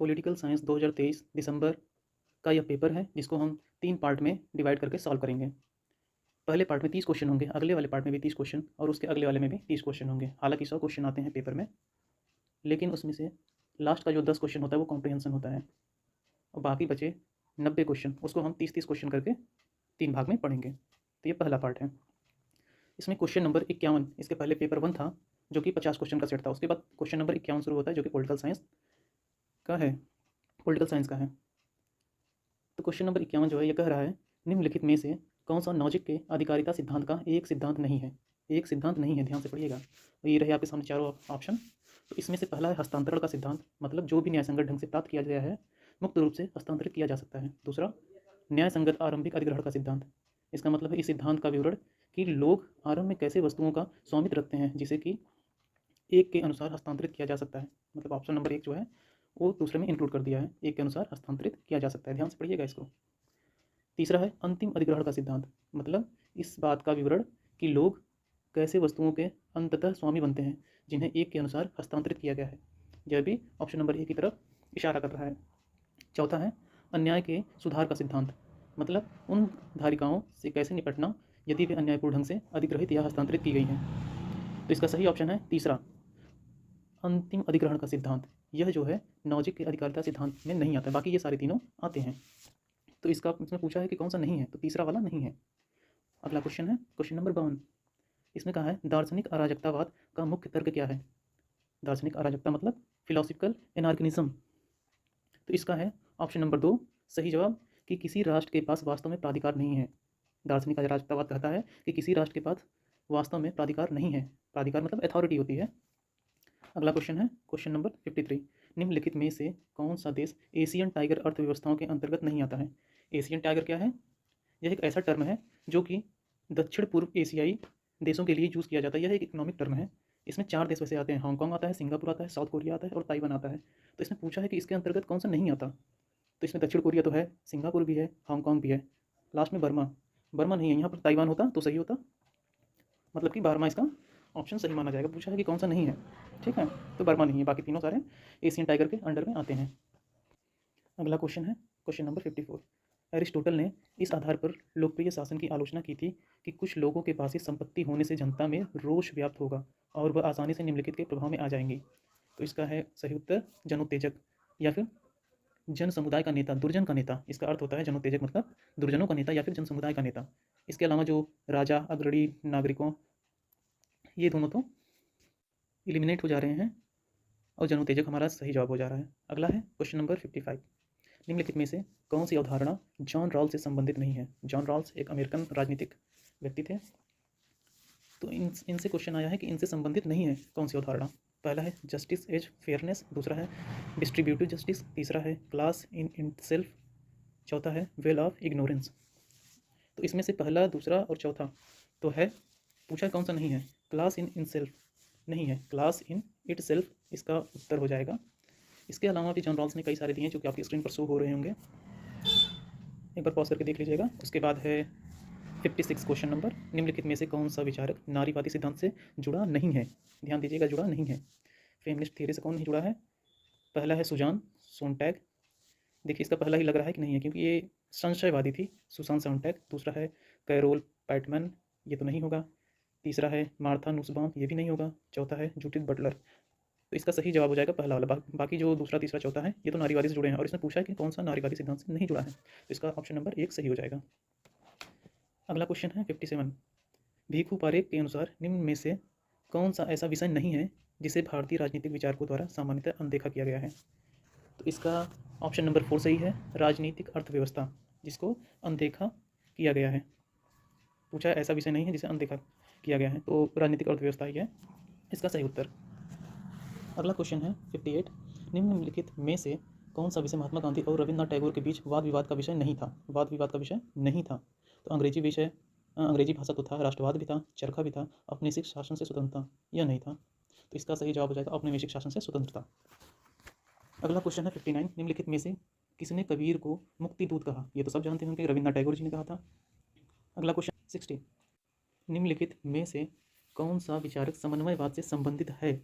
Political science 2023 दिसंबर का यह paper है, जिसको हम 3 पार्ट में डिवाइड करके सॉल्व करेंगे। पहले पार्ट में 30 क्वेश्चन होंगे, अगले वाले पार्ट में भी 30 क्वेश्चन और उसके अगले वाले में भी 30 क्वेश्चन होंगे। हालांकि 100 क्वेश्चन आते हैं पेपर में, लेकिन उसमें से लास्ट का जो 10 क्वेश्चन होता है वो कॉम्प्रिहेंशन होता है और बाकी बचे 90 क्वेश्चन उसको हम 30-30 क्वेश्चन करके 3 भाग में पढ़ेंगे। तो ये पहला पार्ट है। इसमें क्वेश्चन नंबर 51, इसके पहले पेपर 1 था जो कि 50 क्वेश्चन का सेट था। उसके बाद क्वेश्चन नंबर 51 शुरू होता है जो कि पॉलिटिकल साइंस का है। तो क्वेश्चन नंबर 51 जो है ये कह रहा है, निम्नलिखित में से कौन सा नॉजिक के अधिकारिता सिद्धांत का एक सिद्धांत नहीं है। एक सिद्धांत नहीं है, ध्यान से पढ़िएगा। तो ये रहे आपके सामने चारों ऑप्शन। तो इसमें से पहला है हस्तांतरण का सिद्धांत, मतलब जो भी न्यायसंगत ढंग से प्राप्त किया गया है मुक्त रूप से हस्तांतरित किया जा सकता है। दूसरा, न्यायसंगत आरंभिक अधिग्रहण का सिद्धांत, इसका मतलब है इस सिद्धांत का विवरण कि लोग आरंभ में कैसे वस्तुओं का स्वामित्व रखते हैं जिसे कि एक के अनुसार हस्तांतरित किया जा सकता है। मतलब ऑप्शन नंबर 1 जो है वो दूसरे में इंक्लूड कर दिया है, एक के अनुसार हस्तांतरित किया जा सकता है। ध्यान से पढ़िएगा इसको। तीसरा है अंतिम अधिग्रहण का सिद्धांत, मतलब इस बात का विवरण कि लोग कैसे वस्तुओं के अंततः स्वामी बनते हैं जिन्हें एक के अनुसार हस्तांतरित किया गया है। यह भी ऑप्शन नंबर 1 की तरफ इशारा कर रहा है। चौथा है अन्याय के सुधार का सिद्धांत, मतलब उन धारिकाओं से कैसे निपटना यदि वे अन्यायपूर्ण ढंग से अधिग्रहित या हस्तांतरित की गई हैं। तो इसका सही ऑप्शन है तीसरा, अंतिम अधिग्रहण का सिद्धांत। यह जो है नॉजिक के अधिकारिता सिद्धांत में नहीं आता, बाकी ये सारे तीनों आते हैं। तो इसमें पूछा है कि कौन सा नहीं है, तो तीसरा वाला नहीं है। अगला क्वेश्चन है क्वेश्चन नंबर 52। इसमें कहा है दार्शनिक अराजकतावाद का मुख्य तर्क क्या है। दार्शनिक अराजकता मतलब फिलोसफिकल एनार्किनिज्म। तो इसका है ऑप्शन नंबर 2 सही जवाब, कि किसी राष्ट्र के पास वास्तव में प्राधिकार नहीं है। दार्शनिक अराजकतावाद कहता है कि किसी राष्ट्र के पास वास्तव में प्राधिकार नहीं है। प्राधिकार मतलब अथॉरिटी होती है। अगला क्वेश्चन है क्वेश्चन नंबर 53। निम्नलिखित में से कौन सा देश एशियन टाइगर अर्थव्यवस्थाओं के अंतर्गत नहीं आता है। एशियन टाइगर क्या है? यह एक ऐसा टर्म है जो कि दक्षिण पूर्व एशियाई देशों के लिए यूज़ किया जाता है। यह एक इकोनॉमिक टर्म है। इसमें 4 देश वैसे आते हैं, हांगकांग आता है, सिंगापुर आता है, साउथ कोरिया आता है और ताइवान आता है। तो इसमें पूछा है कि इसके अंतर्गत कौन सा नहीं आता। तो इसमें दक्षिण कोरिया तो है, सिंगापुर भी है, हांगकांग भी है, लास्ट में बर्मा नहीं है। यहाँ पर ताइवान होता तो सही होता, मतलब कि 12वां इसका ऑप्शन सही माना जाएगा। पूछा है कि कौन सा नहीं है, ठीक है, तो बर्मा नहीं है, बाकी तीनों सारे एशियन टाइगर के अंडर में आते हैं। अगला क्वेश्चन है क्वेश्चन नंबर 54। एरिस्टोटल ने इस आधार पर लोकप्रिय शासन की आलोचना की थी कि कुछ लोगों के पास ही संपत्ति होने से जनता में रोष व्याप्त होगा और वह आसानी से निम्नलिखित के प्रभाव में आ जाएंगी। तो इसका है सही उत्तर जनोत्तेजक या फिर जन समुदाय का नेता, दुर्जन का नेता। इसका अर्थ होता है जनोत्तेजक मतलब दुर्जनों का नेता या फिर जन समुदाय का नेता। इसके अलावा जो राजा, अग्रणी नागरिकों, ये दोनों तो इलिमिनेट हो जा रहे हैं और जनोत्तेजक हमारा सही जवाब हो जा रहा है। अगला है क्वेश्चन नंबर 55। निम्नलिखित में से कौन सी अवधारणा जॉन रॉल्स से संबंधित नहीं है। जॉन रॉल्स एक अमेरिकन राजनीतिक व्यक्ति थे। तो इनसे क्वेश्चन आया है कि इनसे संबंधित नहीं है कौन सी अवधारणा। पहला है जस्टिस एज फेयरनेस, दूसरा है डिस्ट्रीब्यूटिव जस्टिस, तीसरा है क्लास इन इटसेल्फ, चौथा है वेल ऑफ इग्नोरेंस। तो इसमें से पहला, दूसरा और चौथा तो है, पूछा कौन सा नहीं है। क्लास इन इनसेल्फ नहीं है, क्लास इन इटसेल्फ इसका उत्तर हो जाएगा। इसके अलावा भी जॉन रॉल्स ने कई सारे दिए हैं जो कि आपकी स्क्रीन पर शो हो रहे होंगे, एक बार पॉज करके देख लीजिएगा। उसके बाद है 56 क्वेश्चन नंबर। निम्नलिखित में से कौन सा विचारक नारीवादी सिद्धांत से जुड़ा नहीं है। ध्यान दीजिएगा, जुड़ा नहीं है। फेमिनिस्ट थियरी से कौन नहीं जुड़ा है? पहला है सुजान सोनटैग। देखिए इसका पहला ही लग रहा है कि नहीं है, क्योंकि ये संशयवादी थी, सुसान सोनटैग। दूसरा है कैरोल पैटमैन, ये तो नहीं होगा। तीसरा है मार्था नुसबाम, ये भी नहीं होगा। चौथा है जूडिथ बटलर। तो इसका सही जवाब हो जाएगा पहला वाला। बाकी जो दूसरा, तीसरा, चौथा है ये तो नारीवादी से जुड़े हैं और इसमें पूछा है कि कौन सा नारीवादी सिद्धांत से नहीं जुड़ा है। तो इसका ऑप्शन नंबर 1 सही हो जाएगा। अगला क्वेश्चन है 57। भीखू पारेख के अनुसार निम्न में से कौन सा ऐसा विषय नहीं है जिसे भारतीय राजनीतिक विचारकों द्वारा सामान्यतः अनदेखा किया गया है। तो इसका ऑप्शन नंबर 4 सही है, राजनीतिक अर्थव्यवस्था, जिसको अनदेखा किया गया है। पूछा ऐसा विषय नहीं है जिसे अनदेखा किया गया है, तो राजनीतिक अर्थव्यवस्था ही है इसका सही उत्तर। अगला क्वेश्चन है 58। निम्नलिखित में से कौन सा विषय महात्मा गांधी और रविन्द्रनाथ टैगोर के बीच वाद विवाद का विषय नहीं था। वाद विवाद का विषय नहीं था, तो अंग्रेजी भाषा तो था, राष्ट्रवाद भी था, चरखा भी था, औपनिवेशिक शासन से स्वतंत्रता यह नहीं था। तो इसका सही जवाब हो जाएगा औपनिवेशिक शासन से स्वतंत्रता। अगला क्वेश्चन है 59। निम्नलिखित में से किसने कबीर को मुक्ति दूत कहा। ये तो सब जानते होंगे, रविन्द्रनाथ टैगोर जी ने कहा था। अगला क्वेश्चन 60। निम्नलिखित में से कौन सा विचारक समन्वयवाद से संबंधित है।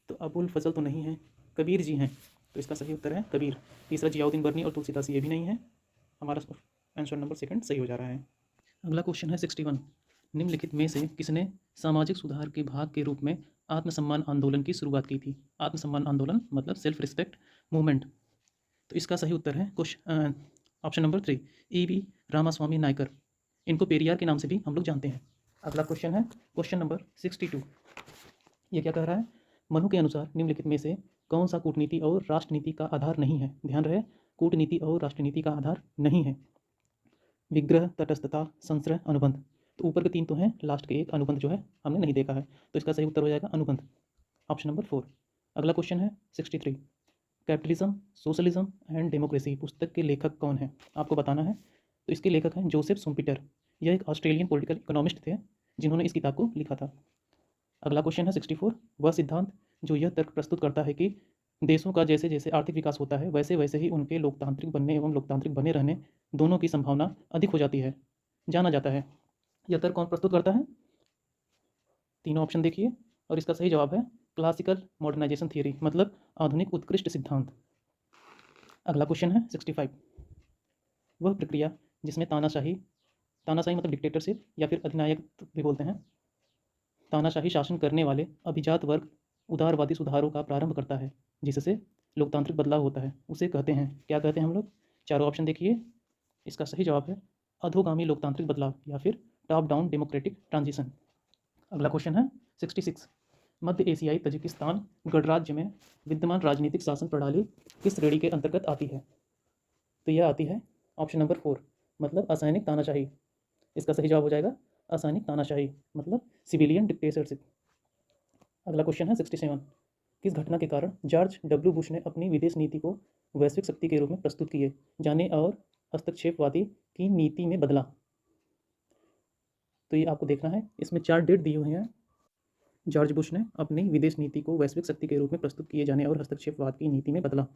तो अबुल फजल तो नहीं है, कबीर जी हैं। तो इसका सही उत्तर है कबीर। तीसरा जियाउद्दीन बर्नी और तुलसीदास, ये भी नहीं है। हमारा आंसर नंबर सेकंड सही हो जा रहा है। अगला क्वेश्चन है 61। निम्नलिखित में से किसने सामाजिक सुधार के भाग के रूप में आत्मसम्मान आंदोलन की शुरुआत की थी? आत्मसम्मान आंदोलन मतलब सेल्फ रिस्पेक्ट मूवमेंट। तो इसका सही उत्तर है option number 3, E.V. Ramaswamy Naikar. इनको पेरियार के नाम से भी हम लोग जानते हैं। अगला क्वेश्चन है क्वेश्चन नंबर 62। ये क्या कह रहा है? मनु के अनुसार निम्नलिखित में से कौन सा कूटनीति और राष्ट्रनीति का आधार नहीं है? ध्यान रहे, कूटनीति और राष्ट्रनीति का आधार नहीं है। विग्रह, तटस्थता, संश्रय, अनुबंध। तो ऊपर के तीन तो हैं, लास्ट के एक अनुबंध जो है हमने नहीं देखा है, तो इसका सही उत्तर हो जाएगा अनुबंध, ऑप्शन नंबर 4। अगला क्वेश्चन है 63। कैपिटलिज्म, सोशलिज्म एंड डेमोक्रेसी पुस्तक के लेखक कौन है? आपको बताना है। तो इसके लेखक हैं जोसेफ शुम्पीटर। यह एक ऑस्ट्रेलियन पॉलिटिकल इकोनॉमिस्ट थे जिन्होंने इस किताब को लिखा था। अगला क्वेश्चन है 64। वह सिद्धांत जो यह तर्क प्रस्तुत करता है कि देशों का जैसे जैसे आर्थिक विकास होता है वैसे वैसे ही उनके लोकतांत्रिक बनने एवं लोकतांत्रिक बने रहने दोनों की संभावना अधिक हो जाती है, जाना जाता है। यह तर्क कौन प्रस्तुत करता है? तीनों ऑप्शन देखिए और इसका सही जवाब है क्लासिकल मॉडर्नाइजेशन थियरी, मतलब आधुनिक उत्कृष्ट सिद्धांत। अगला क्वेश्चन है 65। वह प्रक्रिया जिसमें तानाशाही मतलब डिक्टेटरशिप या फिर अधिनायक भी बोलते हैं, तानाशाही शासन करने वाले अभिजात वर्ग उदारवादी सुधारों का प्रारंभ करता है जिससे लोकतांत्रिक बदलाव होता है, उसे कहते हैं, क्या कहते हैं हम लोग? चारों ऑप्शन देखिए। इसका सही जवाब है अधोगामी लोकतांत्रिक बदलाव या फिर टॉप डाउन डेमोक्रेटिक ट्रांजिशन। अगला क्वेश्चन है 66। मध्य एशियाई तजिकिस्तान गणराज्य में विद्यमान राजनीतिक शासन प्रणाली किस श्रेणी के अंतर्गत आती है? तो यह आती है ऑप्शन नंबर 4, मतलब असैनिक तानाशाही। इसका सही जवाब हो जाएगा असैनिक तानाशाही, मतलब सिविलियन डिक्टेटरशिप। अगला क्वेश्चन है 67। किस घटना के कारण जॉर्ज डब्ल्यू बुश ने अपनी विदेश नीति को वैश्विक शक्ति के रूप में प्रस्तुत किए जाने और हस्तक्षेपवादी की नीति में बदला? तो ये आपको देखना है, इसमें 4 डेट दी हुई हैं। जॉर्ज बुश ने अपनी विदेश नीति को वैश्विक शक्ति के रूप में प्रस्तुत किए जाने और हस्तक्षेपवाद की नीति में बदला।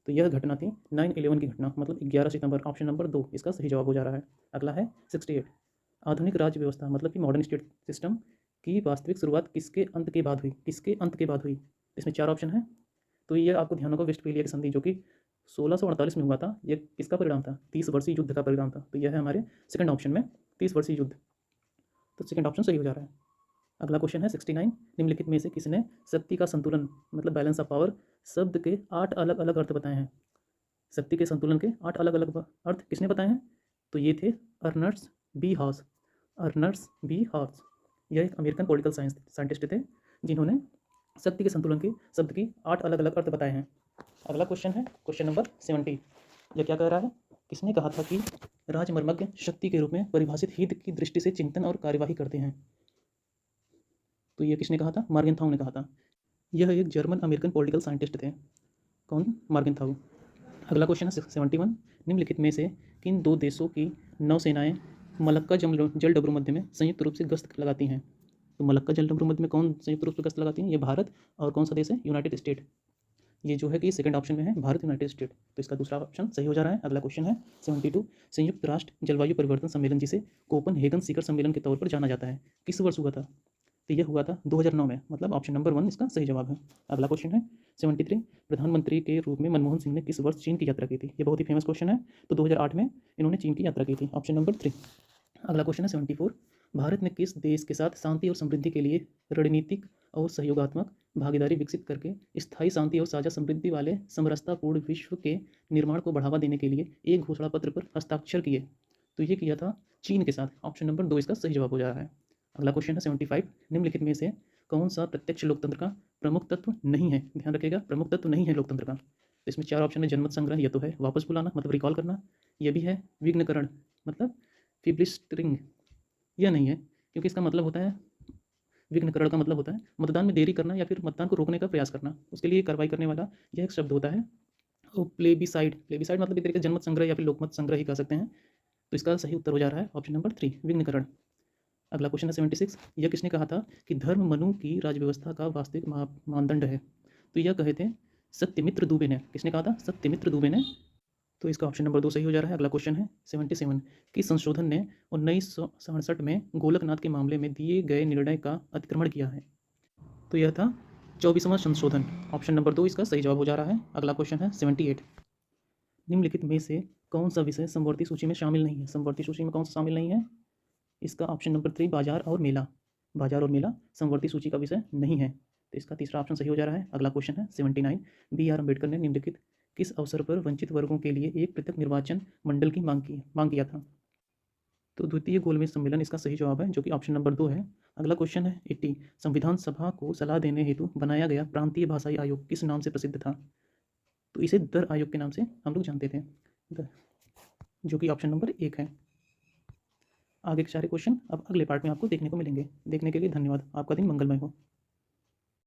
तो यह घटना थी 9/11 की घटना, मतलब 11 सितंबर, ऑप्शन नंबर 2 इसका सही जवाब हो जा रहा है। अगला है 68। आधुनिक राज्य व्यवस्था मतलब कि मॉडर्न स्टेट सिस्टम की वास्तविक शुरुआत किसके अंत के बाद हुई? किसके अंत के बाद हुई? इसमें 4 ऑप्शन है। तो ये आपको ध्यान होगा वेस्टफेलिया की संधि जो कि 1648 में हुआ था, ये किसका परिणाम था? 30 वर्षीय युद्ध का परिणाम था। तो यह है हमारे सेकंड ऑप्शन में 30 वर्षीय युद्ध, तो सेकंड ऑप्शन सही हो जा रहा है। अगला क्वेश्चन है 69। निम्नलिखित में से किसने शक्ति का संतुलन मतलब बैलेंस ऑफ पावर शब्द के 8 अलग अलग अर्थ बताए हैं? शक्ति के संतुलन के 8 अलग अलग अर्थ किसने बताए हैं? तो ये थे Ernst B Haas. Ernst B Haas यह एक अमेरिकन पॉलिटिकल साइंस साइंटिस्ट थे जिन्होंने शक्ति के संतुलन के शब्द की 8 अलग अलग अर्थ बताए हैं। अगला क्वेश्चन है क्वेश्चन नंबर 70। यह क्या कह रहा है? किसने कहा था कि राजमर्मज्ञ शक्ति के रूप में परिभाषित हित की दृष्टि से चिंतन और कार्यवाही करते हैं? तो ये किसने कहा था? मार्गेनथाउ ने कहा था। यह एक जर्मन अमेरिकन पॉलिटिकल साइंटिस्ट थे। कौन? मार्गेनथाउ। अगला क्वेश्चन है 71। निम्नलिखित में से किन 2 देशों की नौसेनाएं मलक्का जलडब्रू मध्य में संयुक्त रूप से गश्त लगाती हैं? तो मलक्का जलडब्रू मध्य में कौन संयुक्त रूप से गश्त लगाती हैं? ये भारत और कौन सा देश है? United state. ये जो है कि सेकंड ऑप्शन में है भारत, यूनाइटेड स्टेट, तो इसका दूसरा ऑप्शन सही हो जा रहा है। अगला क्वेश्चन है 72। संयुक्त राष्ट्र जलवायु परिवर्तन सम्मेलन जिसे कोपनहेगन शिखर सम्मेलन के तौर पर जाना जाता है किस वर्ष हुआ था? तो यह हुआ था 2009 में, मतलब ऑप्शन नंबर 1 इसका सही जवाब है। अगला क्वेश्चन है 73। प्रधानमंत्री के रूप में मनमोहन सिंह ने किस वर्ष चीन की यात्रा की थी? ये बहुत ही फेमस क्वेश्चन है। तो 2008 में इन्होंने चीन की यात्रा की थी, ऑप्शन नंबर 3। अगला क्वेश्चन है 74। भारत ने किस देश के साथ शांति और समृद्धि के लिए रणनीतिक और सहयोगात्मक भागीदारी विकसित करके स्थायी शांति और साझा समृद्धि वाले समरसतापूर्ण विश्व के निर्माण को बढ़ावा देने के लिए एक घोषणा पत्र पर हस्ताक्षर किए? तो ये किया था चीन के साथ, ऑप्शन नंबर 2 इसका सही जवाब हो जा रहा है। अगला क्वेश्चन है 75। निम्नलिखित में से कौन सा प्रत्यक्ष लोकतंत्र का प्रमुख तत्व नहीं है? ध्यान रखिएगा, प्रमुख तत्व नहीं है लोकतंत्र का। तो इसमें 4 ऑप्शन है। जनमत संग्रह, यह तो है, वापस बुलाना मतलब रिकॉल करना, यह भी है, विघ्नकरण मतलब फिब्लिस्टरिंग, यह नहीं है क्योंकि इसका मतलब होता है, विघ्नकरण का मतलब होता है मतदान में देरी करना या फिर मतदान को रोकने का प्रयास करना, उसके लिए कार्रवाई करने वाला यह एक शब्द होता है। और प्लेबिसाइड मतलब एक तरीके से जनमत संग्रह या फिर लोकमत संग्रह ही कह सकते हैं। तो इसका सही उत्तर हो जा रहा है ऑप्शन नंबर 3, विघ्नकरण। अगला क्वेश्चन है 76। यह किसने कहा था कि धर्म मनु की राजव्यवस्था का वास्तविक मानदंड है? तो यह कहे थे सत्यमित्र दुबे ने। किसने कहा था? सत्यमित्र दुबे ने। तो इसका ऑप्शन नंबर 2 सही हो जा रहा है। अगला क्वेश्चन है 77। कि संशोधन ने 1967 में गोलकनाथ के मामले में दिए गए निर्णय का अतिक्रमण किया है? तो यह था 24वां संशोधन, ऑप्शन नंबर 2 इसका सही जवाब हो जा रहा है। अगला क्वेश्चन है 78। निम्नलिखित में से कौन सा विषय समवर्ती सूची में शामिल नहीं है? समवर्ती सूची में कौन सा शामिल नहीं है? इसका ऑप्शन नंबर 3 बाजार और मेला। बाजार और मेला समवर्ती सूची का विषय नहीं है, तो इसका तीसरा ऑप्शन सही हो जा रहा है। अगला क्वेश्चन है 79। बी आर अम्बेडकर ने निम्नलिखित किस अवसर पर वंचित वर्गों के लिए एक पृथक निर्वाचन मंडल की मांग किया था? तो द्वितीय गोलमेज सम्मेलन इसका सही जवाब है, जो कि ऑप्शन नंबर 2 है। अगला क्वेश्चन है 80। संविधान सभा को सलाह देने हेतु बनाया गया प्रांतीय भाषाई आयोग किस नाम से प्रसिद्ध था? तो इसे दर आयोग के नाम से हम लोग जानते थे, जो कि ऑप्शन नंबर 1 है। आगे के सारे क्वेश्चन अब अगले पार्ट में आपको देखने को मिलेंगे। देखने के लिए धन्यवाद। आपका दिन मंगलमय हो।